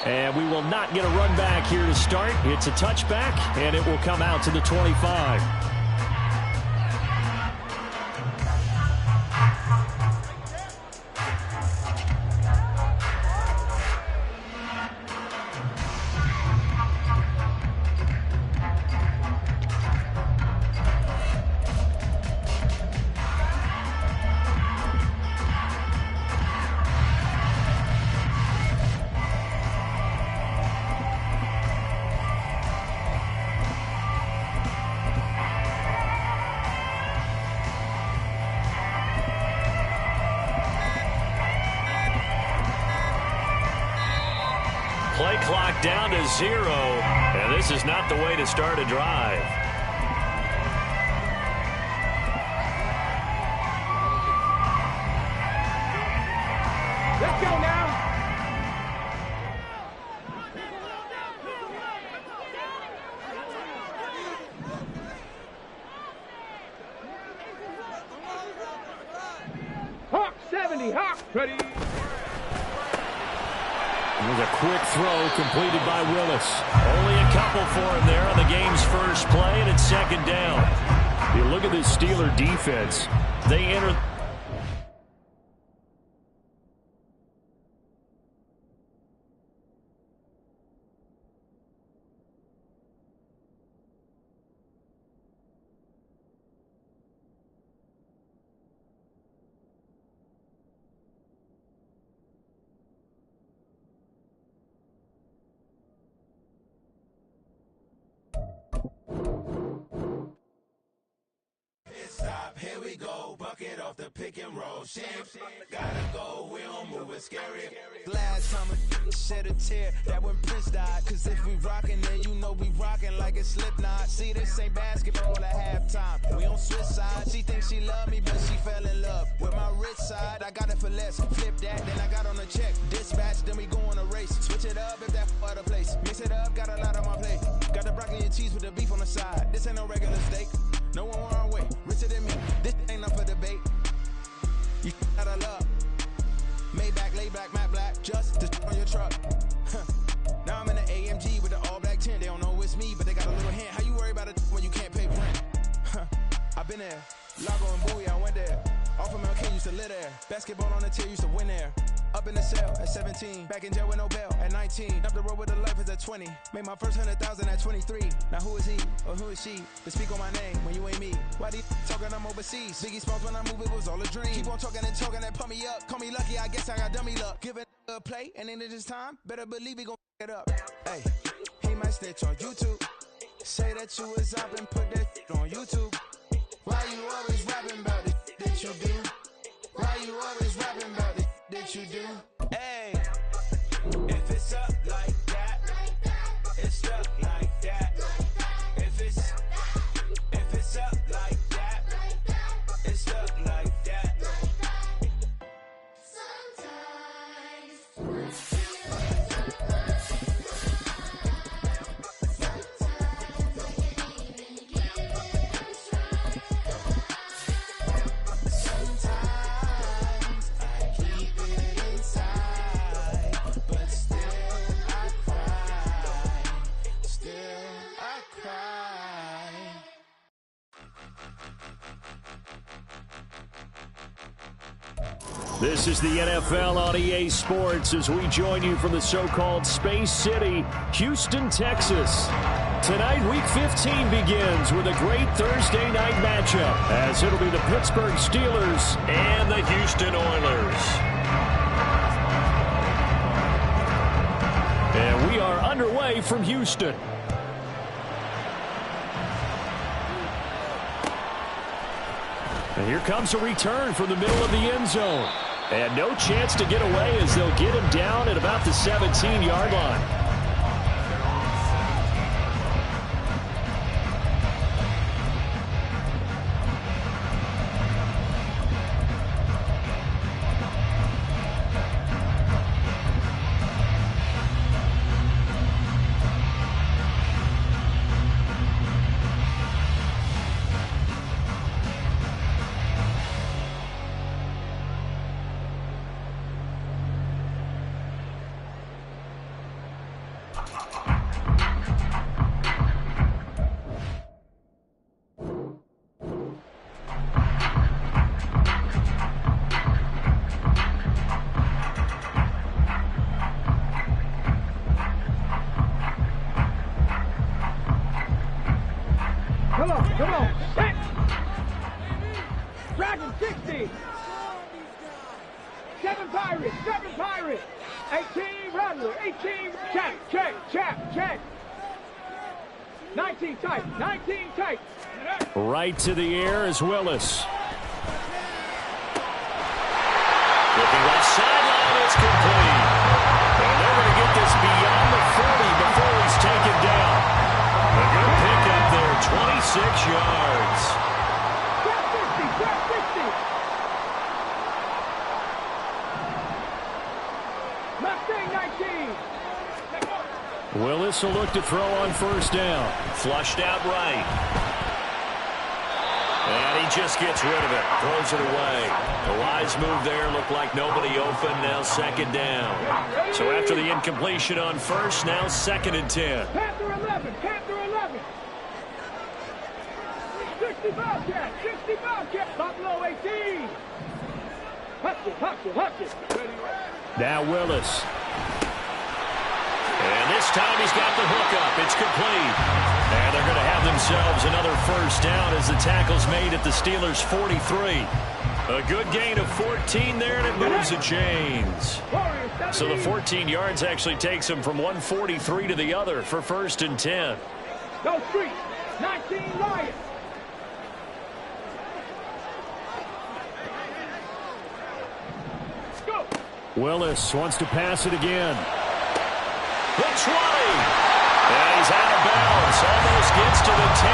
And we will not get a run back here to start. It's a touchback, and it will come out to the 25. Play clock down to 0, and this is not the way to start a drive. Let's go now. Hawk 70, Hawk ready. It was a quick throw completed by Willis. Only a couple for him there on the game's first play, and it's second down. You look at this Steeler defense. They enter... Here we go, bucket off the pick and roll. Shit, gotta go, we don't move it scary. Last time a shed a tear, that when Prince died. Cause if we rockin', then you know we rockin' like it's Slipknot. See, this ain't basketball at halftime. We on switch side. She thinks she love me, but she fell in love with my rich side. I got it for less. Flip that, then I got on a check. Dispatch, then we go on a race. Switch it up if that other place. Mix it up, got a lot on my plate. Got the broccoli and cheese with the beef on the side. This ain't no regular steak. No one wrong way, richer than me. This ain't up for debate. You out of love. Maybach, laid back, matte black, just to on your truck. Now I'm in the AMG with the all black tint. They don't know it's me, but they got a little hint. How you worry about it when you can't pay rent? I've been there. Lago and Bowie, I went there. Off of MLK, used to live there. Basketball on the tier, used to win there. Up in the cell at 17. Back in jail with no bail at 19. Up the road with the life is at 20. Made my first 100,000 at 23. Now who is he or who is she to speak on my name when you ain't me? Why these talking I'm overseas? Biggie Smalls when I move it was all a dream. Keep on talking and pump me up. Call me lucky, I guess I got dummy luck. Give it a play and then it's time. Better believe we gon' it up. Hey, he might snitch on YouTube. Say that you was up and put that on YouTube. Why you always rapping about the that you do? Why you always rapping about the that you do? Hey, if it's up like that, it's stuck like that. If it's up like that, it's stuck like that. This is the NFL on EA Sports as we join you from the so-called Space City, Houston, Texas. Tonight, Week 15 begins with a great Thursday night matchup as it'll be the Pittsburgh Steelers and the Houston Oilers. And we are underway from Houston. And here comes a return from the middle of the end zone. And no chance to get away as they'll get him down at about the 17-yard line. 7 Pirates. 18 Rattler. 18 check. 19 tight. 19 tight. Right to the air is Willis. Looking left sideline, it's complete. And they're going to get this beyond the 40 before he's taken down. A good pickup there, 26 yards. Grab 50. Mustang 19. Willis will look to throw on first down. Flushed out right. And he just gets rid of it. Throws it away. A wise move there. Looked like nobody open. Now second down. So after the incompletion on first, now 2nd and 10. Panther 11. 60 Bobcat. 60 Bobcat. Buffalo 18. Hutch it. Now Willis. And this time he's got the hook up. It's complete. And they're going to have themselves another first down as the tackle's made at the Steelers' 43. A good gain of 14 there, and it moves the chains. So the 14 yards actually takes them from 143 to the other for 1st and 10. Go Street. 19 Lions. Go. Willis wants to pass it again. The 20. And he's out of bounds. Almost gets to the 10.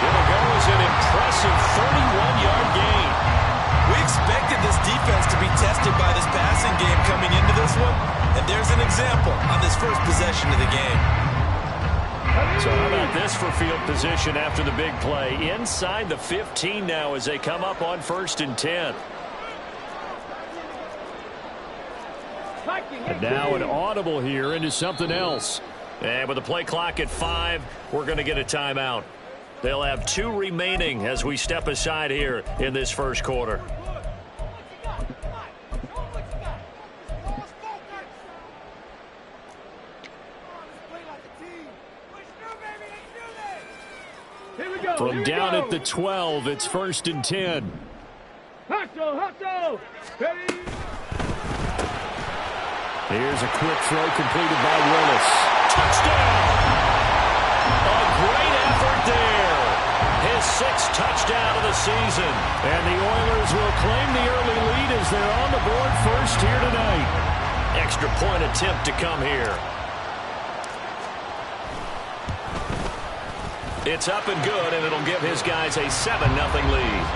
It'll go as an impressive 31-yard gain. We expected this defense to be tested by this passing game coming into this one. And there's an example on this first possession of the game. So how about this for field position after the big play? Inside the 15 now as they come up on 1st and 10. And now an audible here into something else. And with the play clock at 5, we're going to get a timeout. They'll have 2 remaining as we step aside here in this first quarter. From down at the 12, it's 1st and 10. Hustle. Ready. Here's a quick throw completed by Willis. Touchdown! A great effort there. His 6th touchdown of the season. And the Oilers will claim the early lead as they're on the board first here tonight. Extra point attempt to come here. It's up and good, and it'll give his guys a 7-0 lead.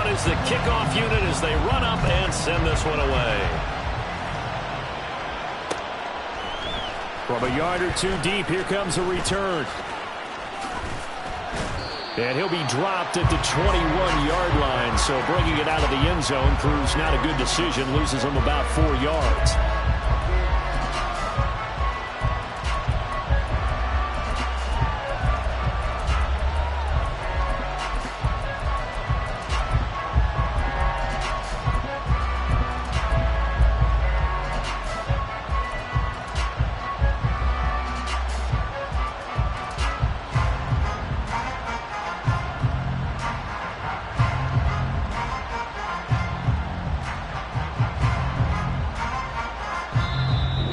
Is the kickoff unit as they run up and send this one away. From a yard or 2 deep, here comes a return. And he'll be dropped at the 21-yard line, so bringing it out of the end zone proves not a good decision, loses him about 4 yards.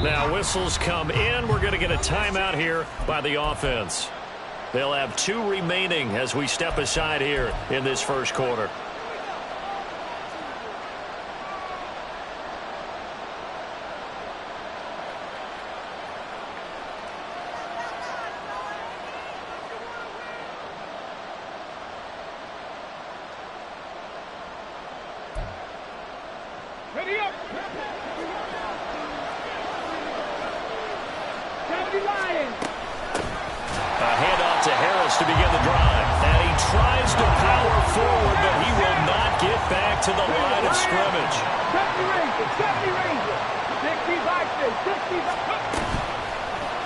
Now whistles come in. We're going to get a timeout here by the offense. They'll have 2 remaining as we step aside here in this first quarter. Ready up. 70 Lions. A handoff to Harris to begin the drive. And he tries to power forward, but he will not get back to the line of scrimmage. 70 Ranger. 60 Vikings. 60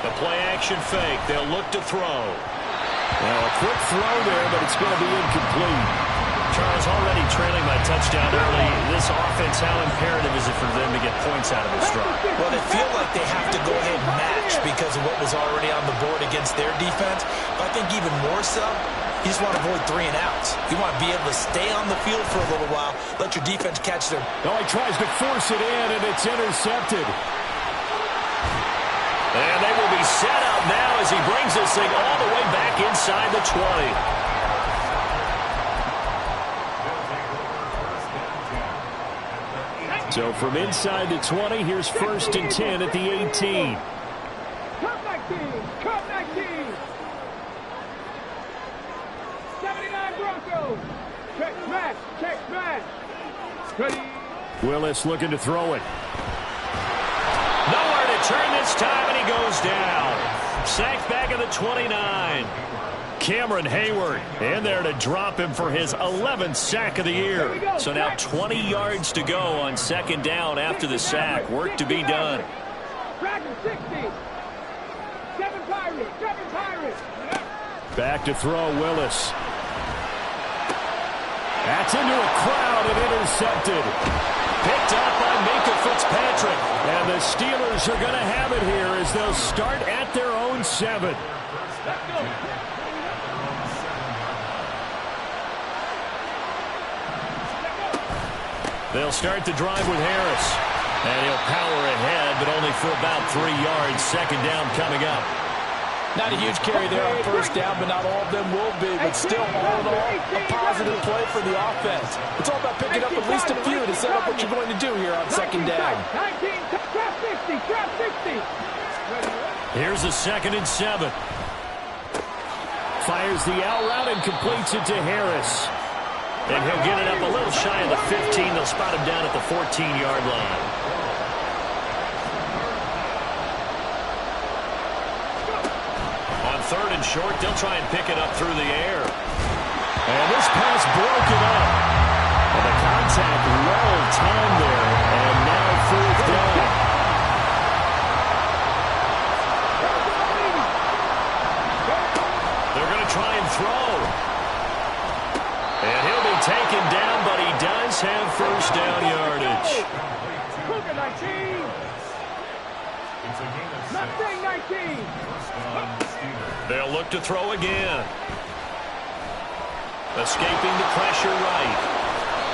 The play action fake. They'll look to throw. Well, a quick throw there, but it's going to be incomplete. Charles, already trailing by touchdown early. This offense, how imperative is it for them to get points out of this drive? Well, they feel like they have to go ahead and match because of what was already on the board against their defense. But I think even more so, you just want to avoid 3 and outs. You want to be able to stay on the field for a little while, let your defense catch their... Oh, he tries to force it in, and it's intercepted. And they will be set up now as he brings this thing all the way back inside the 20. So from inside the 20, here's 1st and 10 at the 18. Come 19. Come 19. 79 Broncos. Check smash. Check smash. Ready. Willis looking to throw it. Nowhere to turn this time, and he goes down. Sacked back at the 29. Cameron Hayward in there to drop him for his 11th sack of the year. So now 20 yards to go on 2nd down after the sack. Work to be done. Dragon 60. 7 Pirates. 7 Pirates. Back to throw, Willis. That's into a crowd and intercepted. Picked up by Minkah Fitzpatrick. And the Steelers are going to have it here as they'll start at their own 7. They'll start the drive with Harris. And he'll power ahead, but only for about 3 yards. 2nd down coming up. Not a huge carry there on 1st down, but not all of them will be. But still, all in all, a positive play for the offense. It's all about picking up at least a few to set up what you're going to do here on 2nd down. 19, trap 60, trap 60. Here's a 2nd and 7. Fires the out route and completes it to Harris. And he'll get it up a little shy of the 15. They'll spot him down at the 14-yard line. On 3rd and short, they'll try and pick it up through the air. And this pass broken up. And the contact well timed there. And now 4th down. They're going to try and throw. And he'll be taken down, but he does have 1st down yardage. Cougar 19. Mustang 19. They'll look to throw again. Escaping the pressure right.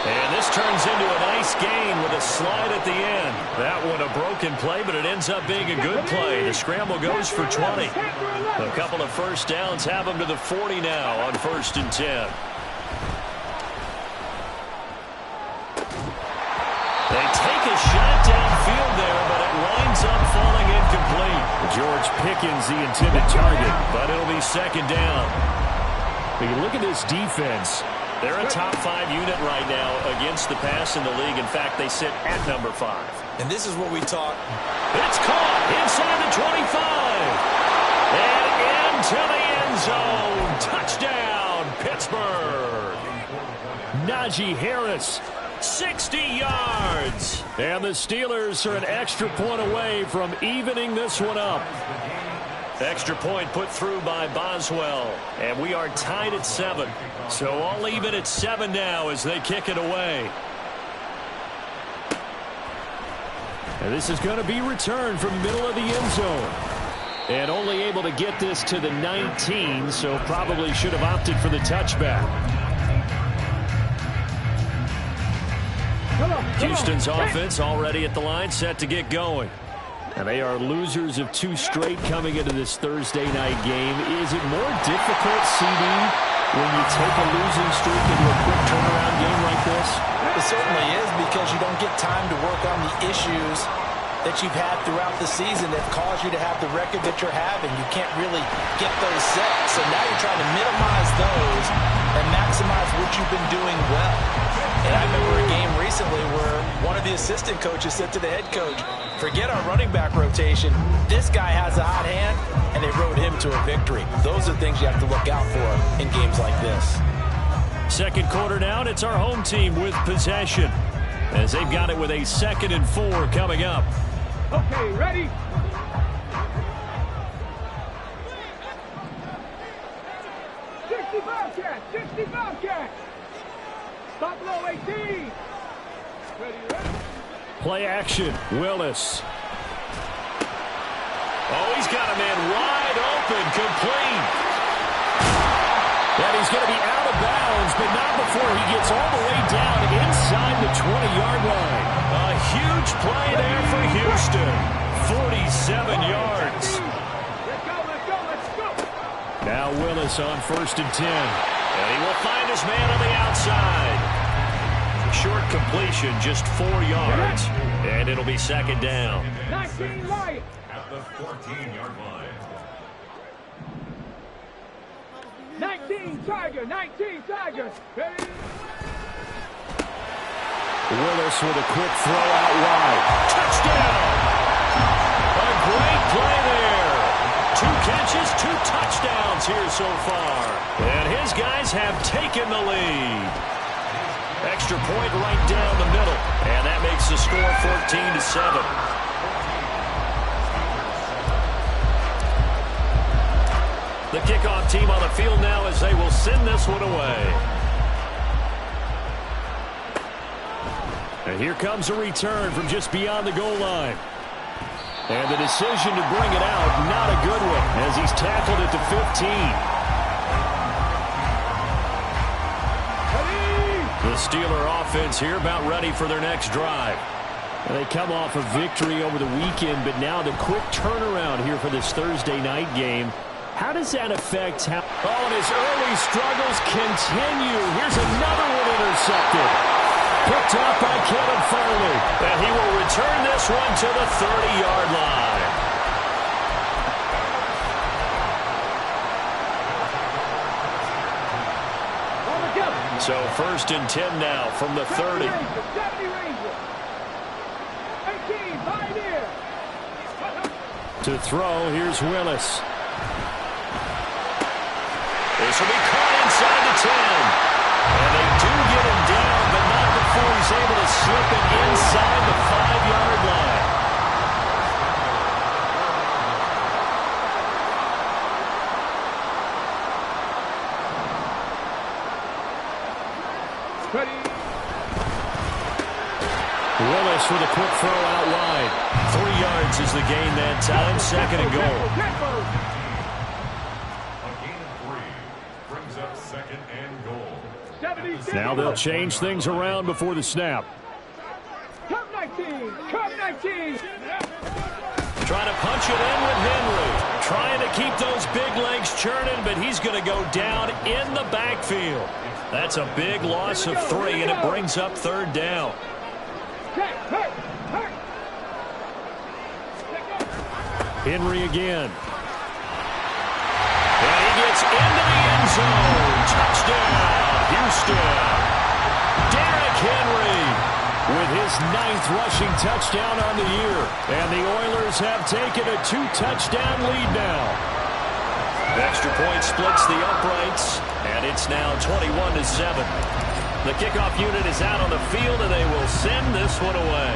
And this turns into a nice gain with a slide at the end. That one a broken play, but it ends up being a good play. The scramble goes for 20. A couple of 1st downs have them to the 40 now on 1st and 10. They take a shot downfield there, but it winds up falling incomplete. George Pickens the intended target, but it'll be 2nd down. When you look at this defense, they're a top 5 unit right now against the pass in the league. In fact, they sit at number 5. And this is what we talk. It's caught inside the 25. And end zone. Touchdown, Pittsburgh. Najee Harris. 60 yards. And the Steelers are an extra point away from evening this one up. Extra point put through by Boswell. And we are tied at 7. So all even at 7 now as they kick it away. And this is going to be returned from the middle of the end zone. And only able to get this to the 19, so probably should have opted for the touchback. Houston's offense already at the line, set to get going. And they are losers of 2 straight coming into this Thursday night game. Is it more difficult, CD, when you take a losing streak into a quick turnaround game like this? It certainly is, because you don't get time to work on the issues that you've had throughout the season that caused you to have the record that you're having. You can't really get those set. So now you're trying to minimize those and maximize what you've been doing well. And I remember a game recently where one of the assistant coaches said to the head coach, forget our running back rotation. This guy has a hot hand, and they rode him to a victory. Those are things you have to look out for in games like this. 2nd quarter down, it's our home team with possession, as they've got it with a 2nd and 4 coming up. Okay, ready? Bobcat, 60 Bobcat. Buffalo 18. Ready. Play action. Willis. Oh, he's got a man wide open, complete. And he's going to be out of bounds, but not before he gets all the way down inside the 20-yard line. A huge play there for Houston. 47 yards. Let's go. Now Willis on 1st and 10. And he will find his man on the outside. Short completion, just 4 yards. And it'll be 2nd down. 19 Lions. At the 14-yard line. 19 Tiger. Ready. Willis with a quick throw out wide. Touchdown! A great play there. 2 catches, 2 touchdowns here so far. And his guys have taken the lead. Extra point right down the middle. And that makes the score 14-7. The kickoff team on the field now as they will send this one away. And here comes a return from just beyond the goal line. And the decision to bring it out, not a good one, as he's tackled at the 15. The Steeler offense here about ready for their next drive. They come off a victory over the weekend, but now the quick turnaround here for this Thursday night game. How does that affect how... Oh, and his early struggles continue. Here's another one intercepted. Picked up by Kevin Farley. And he will return this one to the 30-yard line. So 1st and 10 now from the 30. 70 Ranger. 18, pioneer. To throw, here's Willis. This will be caught inside the 10. And they do get him down, but not before he's able to slip it inside the 5-yard line. Ready. Willis with a quick throw out wide. 3 yards is the gain that time. 2nd and goal. Now they'll change things around before the snap. Come 19. Trying to punch it in with Henry. Trying to keep those big legs churning, but he's going to go down in the backfield. That's a big loss of 3, and it brings up 3rd down. Henry again. And he gets into the end zone. Touchdown, Houston. Derrick Henry with his 9th rushing touchdown on the year. And the Oilers have taken a 2-touchdown lead now. Extra point splits the uprights, and it's now 21-7. The kickoff unit is out on the field, and they will send this one away.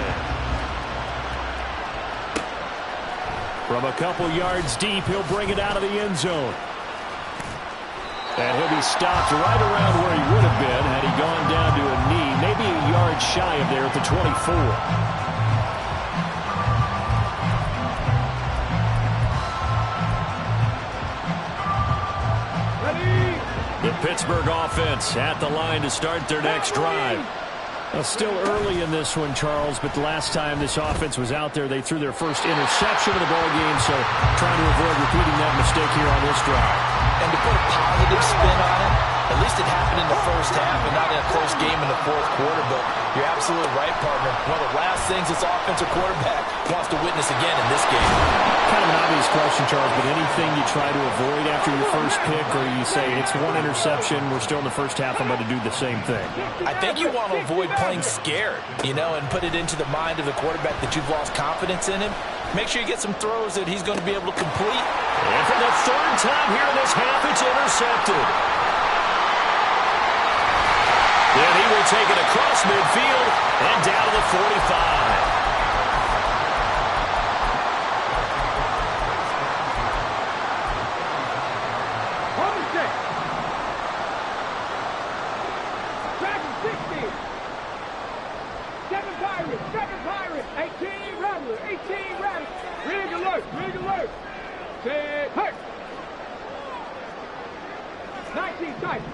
From a couple yards deep, he'll bring it out of the end zone. And he'll be stopped right around where he would have been had he gone down to a knee, maybe a yard shy of there at the 24. The Pittsburgh offense at the line to start their next drive. Still early in this one, Charles, but the last time this offense was out there, they threw their first interception of the ball game, so trying to avoid repeating that mistake here on this drive. And to put a positive spin on it, at least it happened in the first half and not in a close game in the 4th quarter, but you're absolutely right, partner. One of the last things this offensive quarterback wants to witness again in this game. Kind of an obvious question, Charles, but anything you try to avoid after your first pick, or you say it's 1 interception, we're still in the first half, I'm going to do the same thing? I think you want to avoid playing scared, and put it into the mind of the quarterback that you've lost confidence in him. Make sure you get some throws that he's going to be able to complete. And for the 3rd time here in this half, it's intercepted. Then he will take it across midfield and down to the 45. Dragon 60.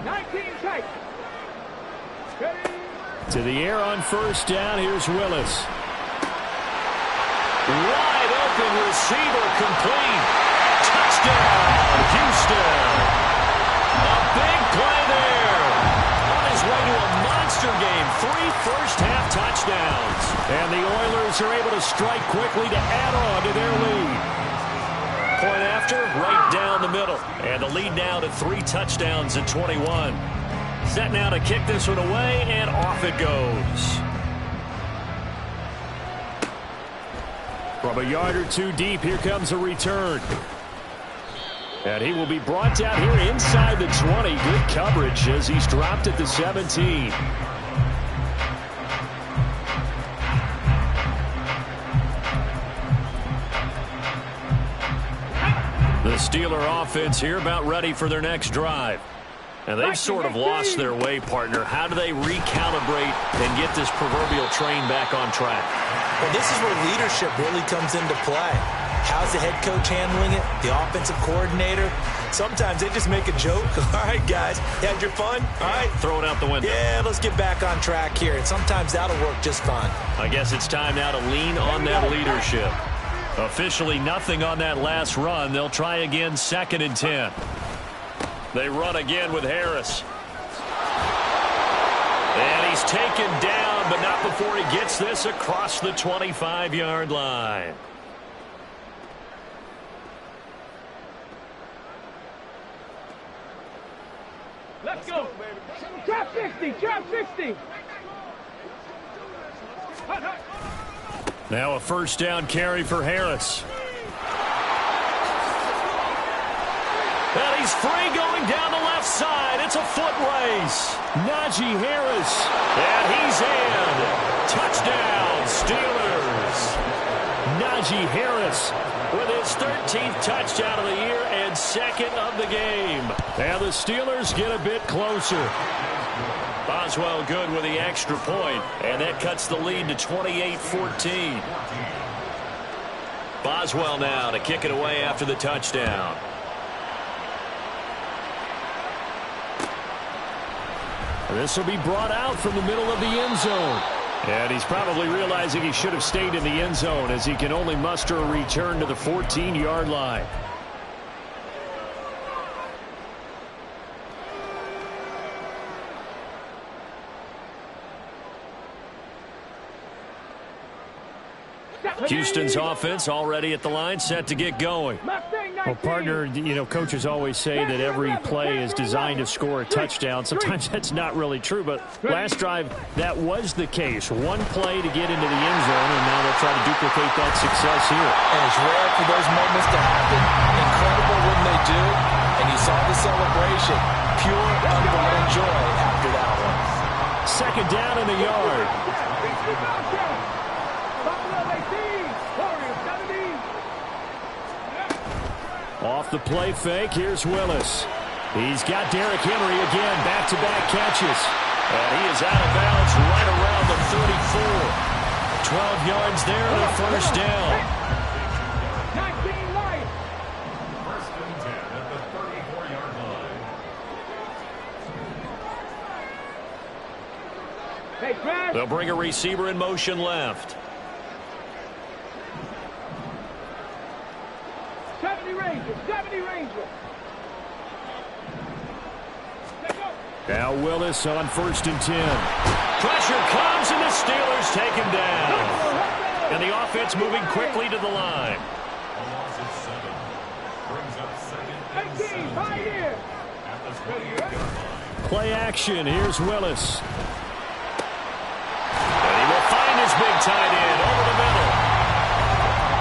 19 Titans. To the air on first down. Here's Willis. Wide open receiver, complete. Touchdown, Houston. A big play there. On his way to a monster game. 3 first-half touchdowns. And the Oilers are able to strike quickly to add on to their lead. Point after, right down the middle. And the lead now to 3 touchdowns at 21. Set now to kick this one away, and off it goes. From a yard or 2 deep, here comes a return. And he will be brought down here inside the 20. Good coverage as he's dropped at the 17. The Steeler offense here about ready for their next drive. And they've sort of lost their way, partner. How do they recalibrate and get this proverbial train back on track? Well, this is where leadership really comes into play. How's the head coach handling it? The offensive coordinator? Sometimes they just make a joke. All right, guys, you had your fun? All right. Throw it out the window. Yeah, let's get back on track here. And sometimes that'll work just fine. I guess it's time now to lean on that leadership. Officially nothing on that last run. They'll try again, 2nd and 10. They run again with Harris. And he's taken down, but not before he gets this across the 25-yard line. Let's go. Trap 60. Trap 60. Hut, hut. Now a first down carry for Harris. And he's free going down the left side. It's a foot race. Najee Harris. And he's in. Touchdown, Steelers. Najee Harris with his 13th touchdown of the year and 2nd of the game. And the Steelers get a bit closer. Boswell good with the extra point, and that cuts the lead to 28-14. Boswell now to kick it away after the touchdown. This will be brought out from the middle of the end zone. And he's probably realizing he should have stayed in the end zone as he can only muster a return to the 14-yard line. Houston's offense already at the line, set to get going. Well, partner, you know, coaches always say that every play is designed to score a touchdown. Sometimes that's not really true, but last drive, that was the case. One play to get into the end zone, and now they'll try to duplicate that success here. And it's rare for those moments to happen. Incredible when they do. And you saw the celebration. Pure, unbridled joy after that one. 2nd down in the yard. Off the play fake, here's Willis. He's got Derrick Henry again, back-to-back catches. And he is out of bounds right around the 34. 12 yards there and a first down. 19 Lions. 1st and 10 at the 34-yard line. Hey, Brad. They'll bring a receiver in motion left. 70 Rangers. 70 Rangers. Now Willis on 1st and 10. Pressure comes and the Steelers take him down. And the offense moving quickly to the line. A loss of 7. Brings up 2nd and 18, 5 years. at the 28-yard line. Play action, here's Willis. And he will find his big tight end over the middle.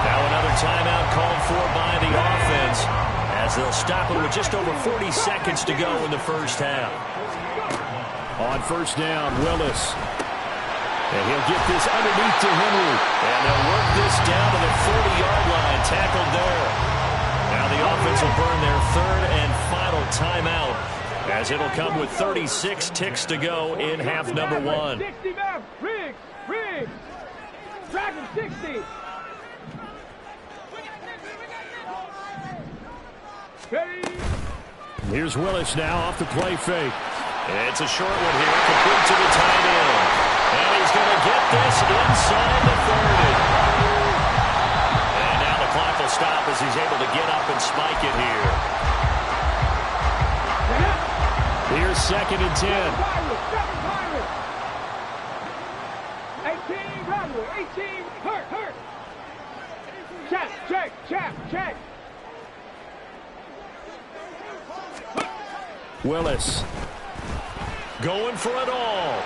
Now another timeout called for by the offense as they'll stop it with just over 40 seconds to go in the first half. On 1st down, Willis. And he'll get this underneath to Henry. And they'll work this down to the 40-yard line, tackled there. Now the offense will burn their 3rd and final timeout as it'll come with 36 ticks to go in half number 1. 60 back. Riggs. Dragon 60. Ready. Here's Willis now off the play fake. It's a short one here, complete to the tight end. And he's going to get this inside the 30. And now the clock will stop as he's able to get up and spike it here. Here's 2nd and 10. 18, hurt. Check. Willis going for it all.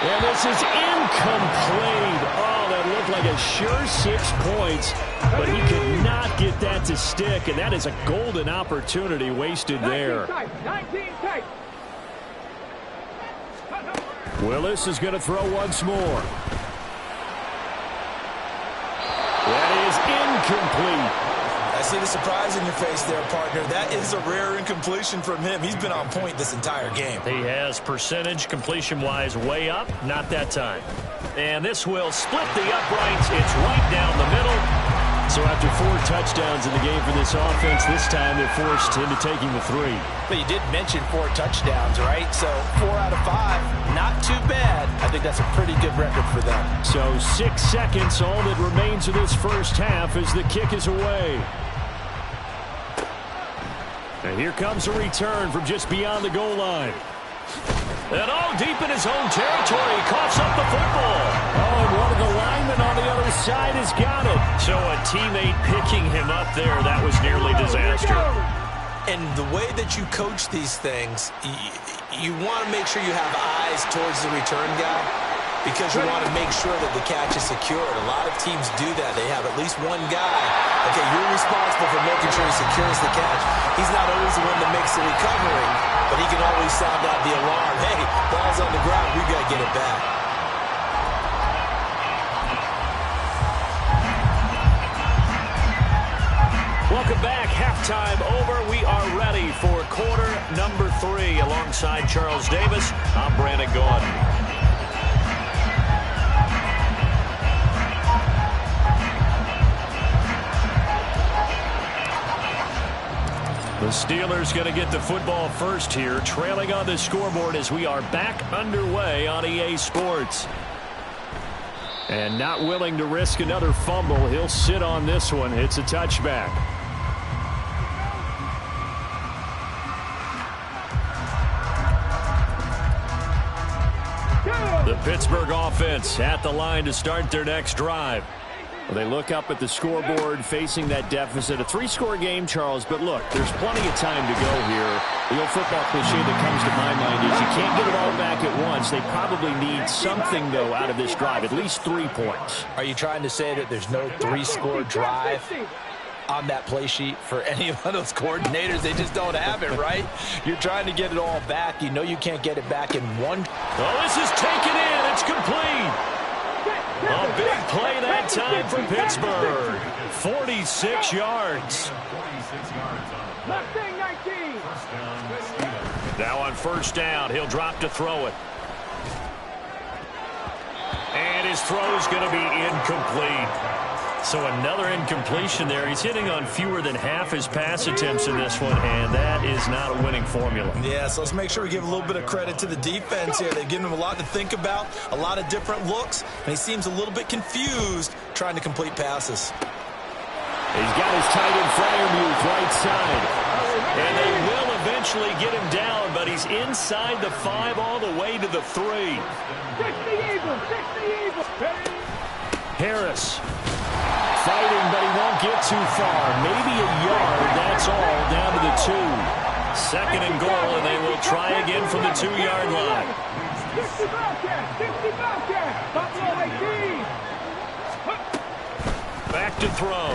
And this is incomplete. Oh, that looked like a sure 6 points, but he could not get that to stick, and that is a golden opportunity wasted there. 19 tight. Willis is going to throw once more. That is incomplete. I see the surprise in your face there, partner. That is a rare incompletion from him. He's been on point this entire game. He has percentage completion-wise way up, not that time. And this will split the uprights. It's right down the middle. So after 4 touchdowns in the game for this offense, this time they're forced into taking the 3. But you did mention 4 touchdowns, right? So 4 out of 5, not too bad. I think that's a pretty good record for them. So 6 seconds, all that remains of this first half as the kick is away. And here comes a return from just beyond the goal line. And all deep in his own territory, coughs up the football. Oh, and one of the linemen on the other side has got it. So a teammate picking him up there, that was nearly disaster. And the way that you coach these things, you want to make sure you have eyes towards the return guy because you want to make sure that the catch is secured. A lot of teams do that. They have at least one guy. Okay, you're responsible for making sure he secures the catch. He's not always the one that makes the recovery, but he can always sound out the alarm. Hey, ball's on the ground. We got to get it back. Welcome back. Halftime over. We are ready for quarter number 3. Alongside Charles Davis, I'm Brandon Gaudin. The Steelers going to get the football first here, trailing on the scoreboard as we are back underway on EA Sports. And not willing to risk another fumble, he'll sit on this one. It's a touchback. The Pittsburgh offense at the line to start their next drive. Well, they look up at the scoreboard facing that deficit. A 3-score game, Charles, but look, there's plenty of time to go here. The old football cliche that comes to my mind is you can't get it all back at once. They probably need something, though, out of this drive, at least 3 points. Are you trying to say that there's no 3-score drive on that play sheet for any of those coordinators? They just don't have it, right? You're trying to get it all back. You know you can't get it back in one. Oh, this is taken in. It's complete. A big play that time for Pittsburgh. 46 yards. Now on first down, he'll drop to throw it. And his throw is going to be incomplete. So another incompletion there. He's hitting on fewer than half his pass attempts in this one, and that is not a winning formula. Yeah, so let's make sure we give a little bit of credit to the defense here. They've given him a lot to think about, a lot of different looks, and he seems a little bit confused trying to complete passes. He's got his tight end Freiermuth right side. And they will eventually get him down, but he's inside the 5 all the way to the 3. 60 Eagles. Harris fighting, but he won't get too far. Maybe a yard, that's all, down to the 2. 2nd and goal, and they will try again from the 2-yard line. 60 Bobcat. Buffalo 18. Back to throw.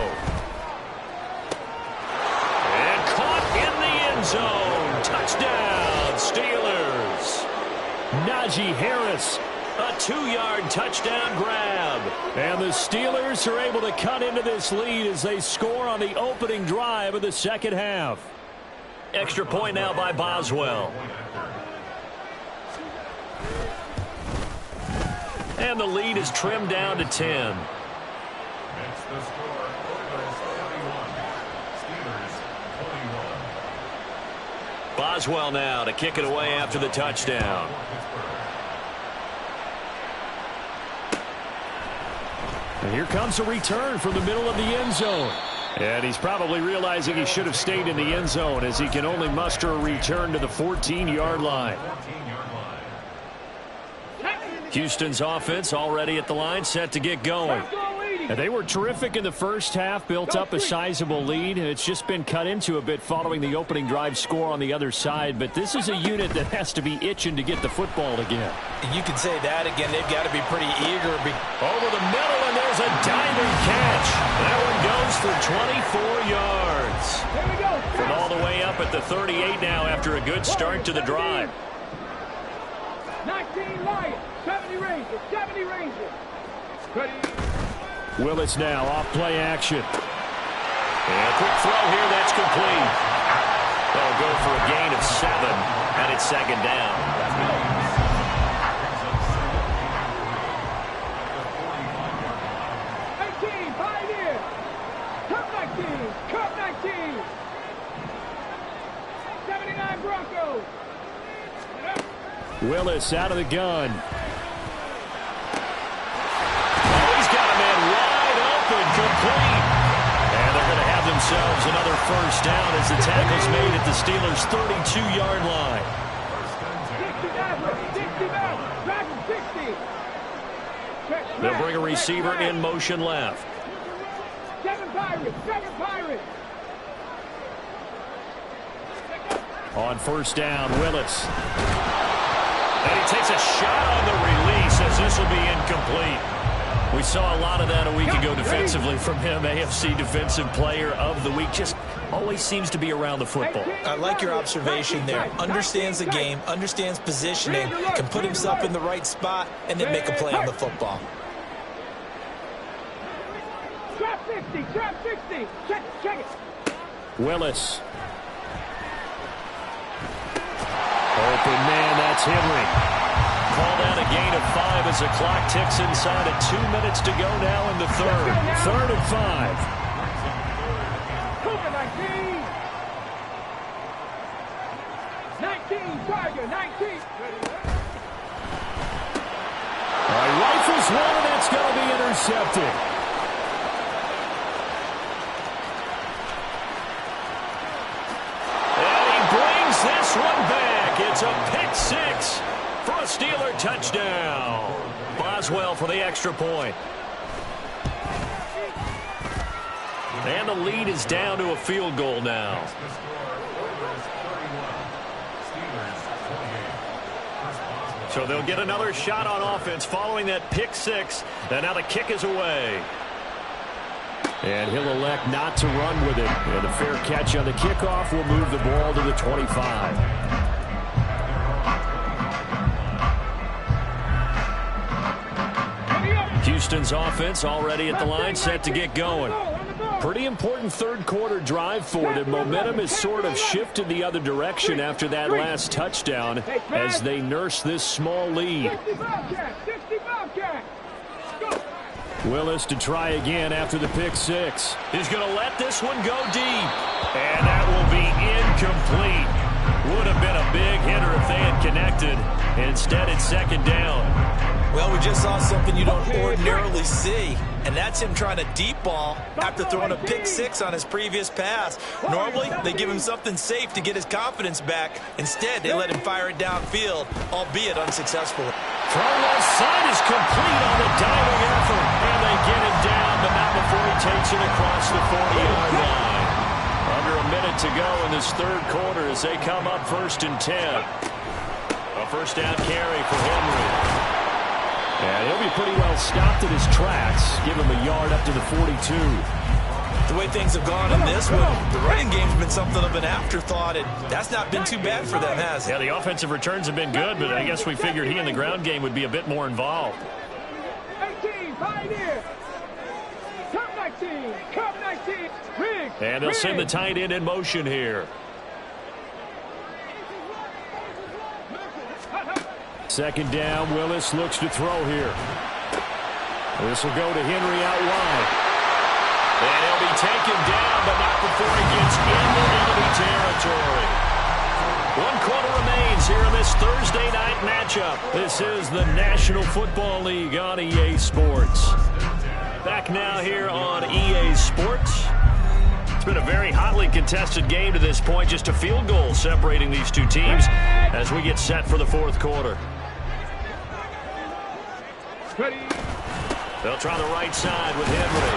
And caught in the end zone. Touchdown, Steelers. Najee Harris. A 2-yard touchdown grab. And the Steelers are able to cut into this lead as they score on the opening drive of the second half. Extra point now by Boswell. And the lead is trimmed down to 10. It's the score. Steelers 31. Boswell now to kick it away after the touchdown. And here comes a return from the middle of the end zone. And he's probably realizing he should have stayed in the end zone as he can only muster a return to the 14-yard line. Houston's offense already at the line, set to get going. And they were terrific in the first half, built up a sizable lead, and it's just been cut into a bit following the opening drive score on the other side. But this is a unit that has to be itching to get the football again. And you can say that again. They've got to be pretty eager. Over the middle, and there's a diving catch. That one goes for 24 yards. Here we go. From all the way up at the 38 now after a good start to the drive. 19 Lions, 70 Rangers, 70 Rangers. Ready. Willis now off play action. And a quick throw here, that's complete. They'll go for a gain of 7, and it's second down. Pioneer. Cup 19, Cup 19. 79 Broncos. Willis out of the gun. Complete. And they're going to have themselves another first down as the tackle's made at the Steelers' 32-yard line. 60. They'll bring a receiver in motion left. 7 Pirates. On first down, Willis. And he takes a shot on the release as this will be incomplete. We saw a lot of that a week ago defensively from him. AFC Defensive Player of the Week. Just always seems to be around the football. I like your observation there. Understands the game, understands positioning, can put himself in the right spot, and then make a play on the football. Trap 60. Check it. Willis. Open man, that's Henry. Called out a gain of 5 as the clock ticks inside of 2 minutes to go now in the third. 3rd and 5. Cougar 19. 19, Tiger, 19. All right, rifles one, and it's going to be intercepted. And he brings this one back. It's a pick 6. For a Steeler touchdown. Boswell for the extra point. And the lead is down to a field goal now. So they'll get another shot on offense following that pick 6. And now the kick is away. And he'll elect not to run with it. And a fair catch on the kickoff will move the ball to the 25. Houston's offense already at the line, set to get going. Pretty important third quarter drive for them. Momentum has sort of shifted the other direction after that last touchdown as they nurse this small lead. 60 Bobcats. Willis to try again after the pick 6. He's going to let this one go deep. And that will be incomplete. Would have been a big hitter if they had connected. Instead, it's second down. Well, we just saw something you don't ordinarily see, and that's him trying to deep ball after throwing a pick 6 on his previous pass. Normally, they give him something safe to get his confidence back. Instead, they let him fire it downfield, albeit unsuccessfully. Throw left side is complete on the diving effort, and they get him down, but not before he takes it across the 40-yard line. Under a minute to go in this third quarter as they come up 1st and 10. A first down carry for Henry. And he'll be pretty well stopped at his tracks. Give him a yard up to the 42. The way things have gone in this one, the running game's been something of an afterthought, and that's not been too bad for them, has it? Yeah, the offensive returns have been good, but I guess we figured he in the ground game would be a bit more involved. 18, Pioneer. Cup 19, Cup 19. Riggs. And they'll send the tight end in motion here. Second down, Willis looks to throw here. This will go to Henry out wide. And he'll be taken down, but not before he gets into enemy territory. 1 quarter remains here in this Thursday night matchup. This is the National Football League on EA Sports. Back now here on EA Sports. It's been a very hotly contested game to this point. Just a field goal separating these two teams as we get set for the fourth quarter. They'll try the right side with Henry.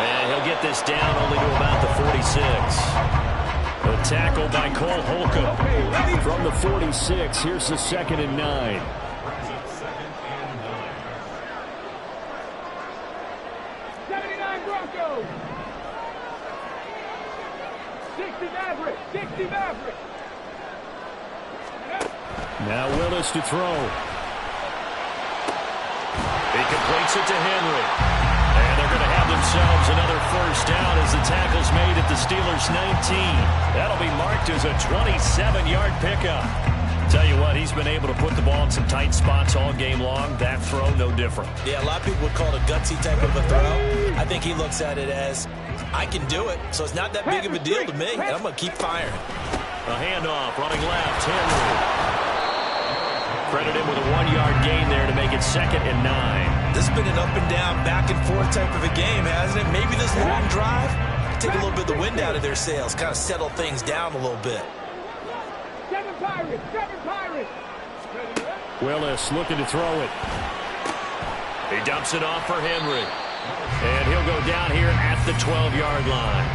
And he'll get this down only to about the 46. A tackle by Cole Holcomb. From the 46, here's the 2nd and 9. Broncos. 60 Maverick. 60 Maverick. Now Willis to throw. He completes it to Henry. And they're going to have themselves another first down as the tackle's made at the Steelers' 19. That'll be marked as a 27-yard pickup. Tell you what, he's been able to put the ball in some tight spots all game long. That throw, no different. Yeah, a lot of people would call it a gutsy type of a throw. I think he looks at it as, I can do it, so it's not that big of a deal to me, and I'm going to keep firing. A handoff, running left, Henry. Credit him with a 1-yard gain there to make it 2nd and 9. This has been an up and down, back and forth type of a game, hasn't it? Maybe this long drive, take a little bit of the wind out of their sails, kind of settle things down a little bit. 7 Pirates. 7 Pirates. Willis looking to throw it. He dumps it off for Henry. And he'll go down here at the 12-yard line.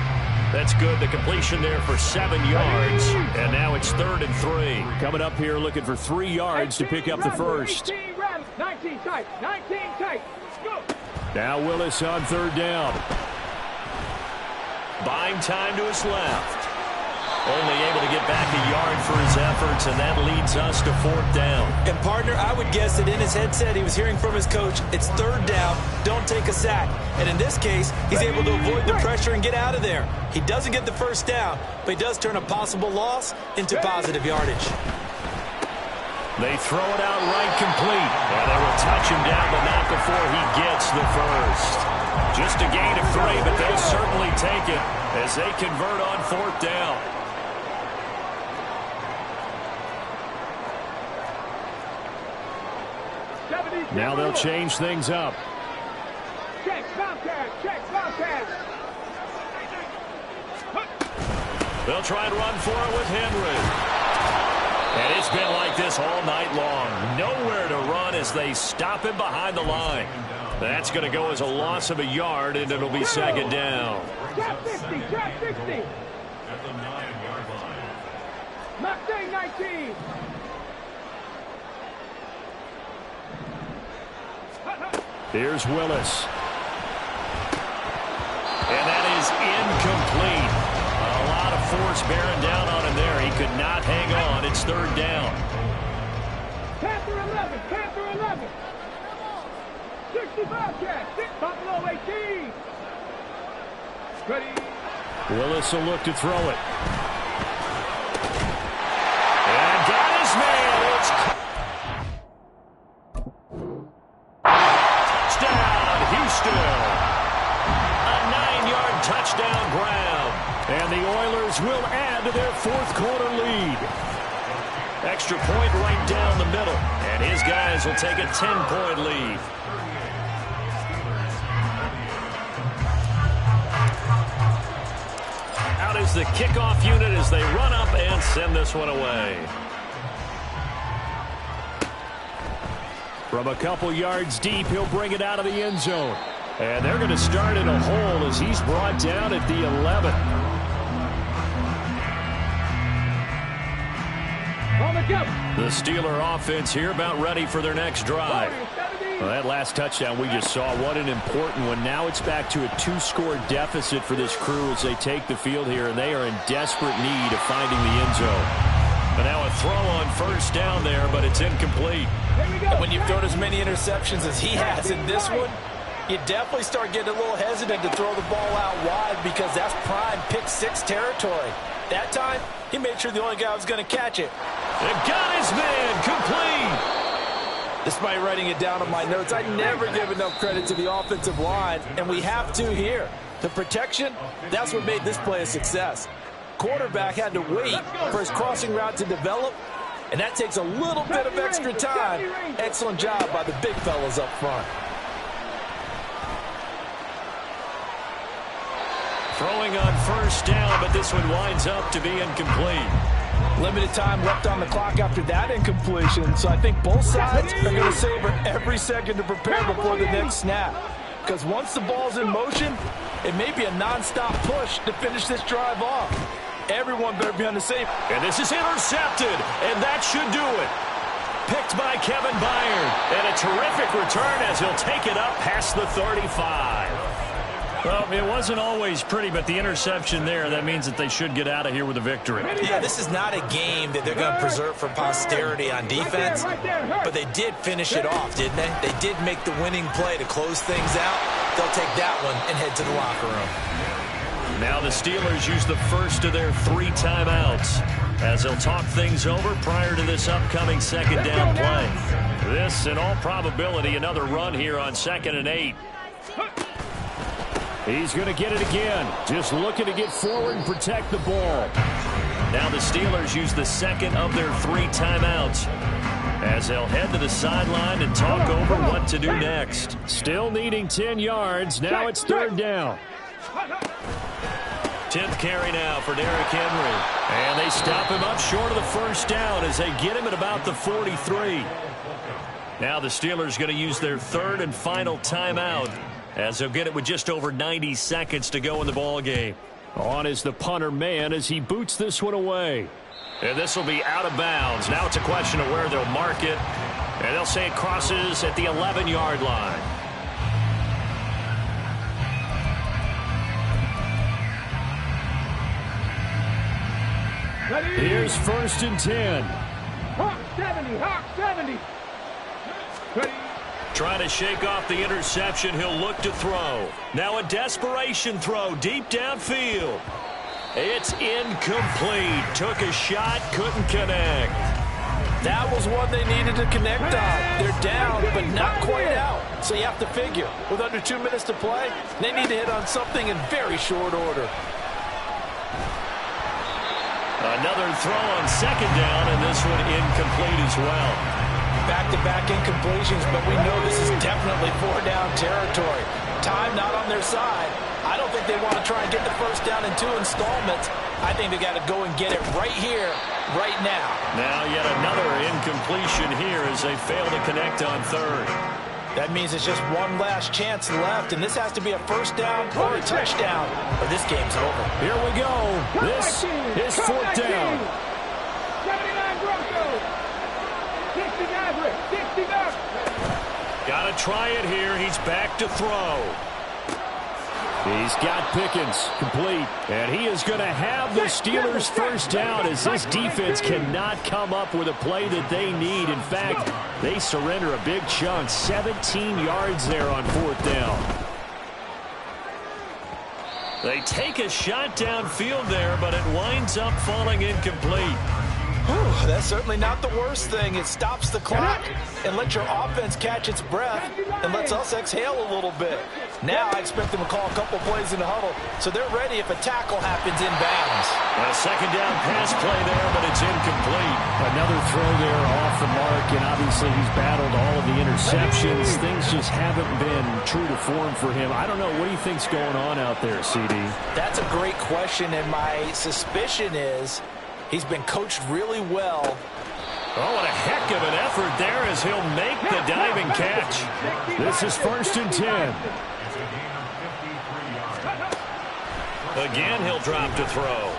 That's good. The completion there for 7 yards. And now it's 3rd and 3. Coming up here looking for 3 yards to pick up the first. 19 tight. 19 tight. Go. Now Willis on 3rd down. Buying time to his left. Only able to get back a yard for his efforts, and that leads us to 4th down. And, partner, I would guess that in his headset he was hearing from his coach, it's 3rd down, don't take a sack. And in this case, he's able to avoid the pressure and get out of there. He doesn't get the first down, but he does turn a possible loss into positive yardage. They throw it out right complete. And they will touch him down, but not before he gets the first. Just a gain of 3, but they'll certainly take it as they convert on 4th down. Now they'll change things up. Check, Bobcat. Check, Bobcat. They'll try and run for it with Henry. And it's been like this all night long. Nowhere to run as they stop him behind the line. That's going to go as a loss of a yard, and it'll be 2nd down. Trap 50. Trap 60. At the 9-yard line. Mustang 19. Here's Willis. And that is incomplete. A lot of force bearing down on him there. He could not hang on. It's 3rd down. Panther 11. Panther 11. 65 catch. 6 Buffalo 18. Ready. Willis will look to throw it. And got his man. It's touchdown, Houston. A 9-yard touchdown grab. And the Oilers will add to their 4th quarter lead. Extra point right down the middle. And his guys will take a 10-point lead. Out is the kickoff unit as they run up and send this one away. From a couple yards deep, he'll bring it out of the end zone. And they're going to start in a hole as he's brought down at the 11. The Steeler offense here about ready for their next drive. Well, that last touchdown we just saw, what an important one. Now it's back to a 2-score deficit for this crew as they take the field here, and they are in desperate need of finding the end zone. But now a throw on 1st down there, but it's incomplete. And when you've thrown as many interceptions as he has in this one, you definitely start getting a little hesitant to throw the ball out wide because that's prime pick 6 territory. That time, he made sure the only guy was going to catch it. And got his man complete. Despite writing it down on my notes, I never give enough credit to the offensive line, and we have to here. The protection, that's what made this play a success. quarterback had to wait for his crossing route to develop, and that takes a little bit of extra time. Excellent job by the big fellas up front. Throwing on first down, but this one winds up to be incomplete. Limited time left on the clock after that incompletion, so I think both sides are going to savor every second to prepare before the next snap. Because once the ball's in motion, it may be a non-stop push to finish this drive off. Everyone better be on the same. And this is intercepted, and that should do it. Picked by Kevin Byard, and a terrific return as he'll take it up past the 35. Well, it wasn't always pretty, but the interception there, that means that they should get out of here with a victory. Yeah, this is not a game that they're going to preserve for posterity on defense, but they did finish it off, didn't they? They did make the winning play to close things out. They'll take that one and head to the locker room. Now the Steelers use the first of their 3 timeouts as they'll talk things over prior to this upcoming second down play. This, in all probability, another run here on 2nd and 8. He's going to get it again. Just looking to get forward and protect the ball. Now the Steelers use the second of their 3 timeouts as they'll head to the sideline and talk over what to do next. Still needing 10 yards. Now it's 3rd down. 10th carry now for Derrick Henry. And they stop him up short of the first down as they get him at about the 43. Now the Steelers going to use their 3rd and final timeout as they'll get it with just over 90 seconds to go in the ball game. On is the punter man as he boots this one away. And this will be out of bounds. Now it's a question of where they'll mark it. And they'll say it crosses at the 11-yard line. Here's 1st and 10. Hawk 70, Hawk 70. Ready. Trying to shake off the interception. He'll look to throw. Now a desperation throw deep downfield. It's incomplete. Took a shot, couldn't connect. That was one they needed to connect on. They're down, but not quite out. So you have to figure, with under 2 minutes to play, they need to hit on something in very short order. Another throw on 2nd down, and this one incomplete as well. Back-to-back incompletions, but we know this is definitely 4-down territory. Time not on their side. I don't think they want to try and get the first down in 2 installments. I think they got to go and get it right here, right now. Now yet another incompletion here as they fail to connect on 3rd. That means it's just one last chance left, and this has to be a first down or a touchdown, or this game's over. Here we go. This is 4th down. 79 Broncos. 60 Maverick. 60 Maverick. Got to try it here. He's back to throw. He's got Pickens complete, and he is going to have the Steelers first down as this defense cannot come up with a play that they need. In fact, they surrender a big chunk, 17 yards there on 4th down. They take a shot downfield there, but it winds up falling incomplete. Whew, that's certainly not the worst thing. It stops the clock and lets your offense catch its breath and lets us exhale a little bit. Now I expect them to call a couple plays in the huddle so they're ready if a tackle happens inbounds. A 2nd down pass play there, but it's incomplete. Another throw there off the mark, and obviously he's battled all of the interceptions. Things just haven't been true to form for him. I don't know. What do you think's going on out there, CD? That's a great question, and my suspicion is he's been coached really well. Oh, what a heck of an effort there as he'll make the diving catch. This is 1st and 10. Again, he'll drop to throw.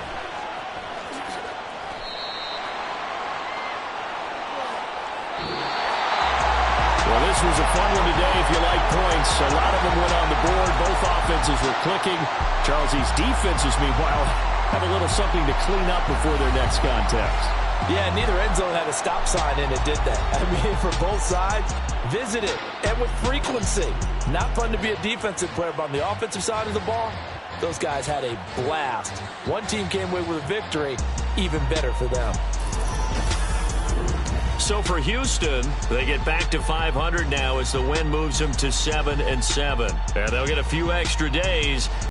Well, this was a fun one today if you like points. A lot of them went on the board. Both offenses were clicking. Charles, these defenses, meanwhile, have a little something to clean up before their next contest. Yeah, neither end zone had a stop sign in it, did they? I mean, for both sides, visit it, and with frequency. Not fun to be a defensive player, but on the offensive side of the ball, those guys had a blast. One team came away with a victory, even better for them. So for Houston, they get back to 500 now as the win moves them to 7-7. And they'll get a few extra days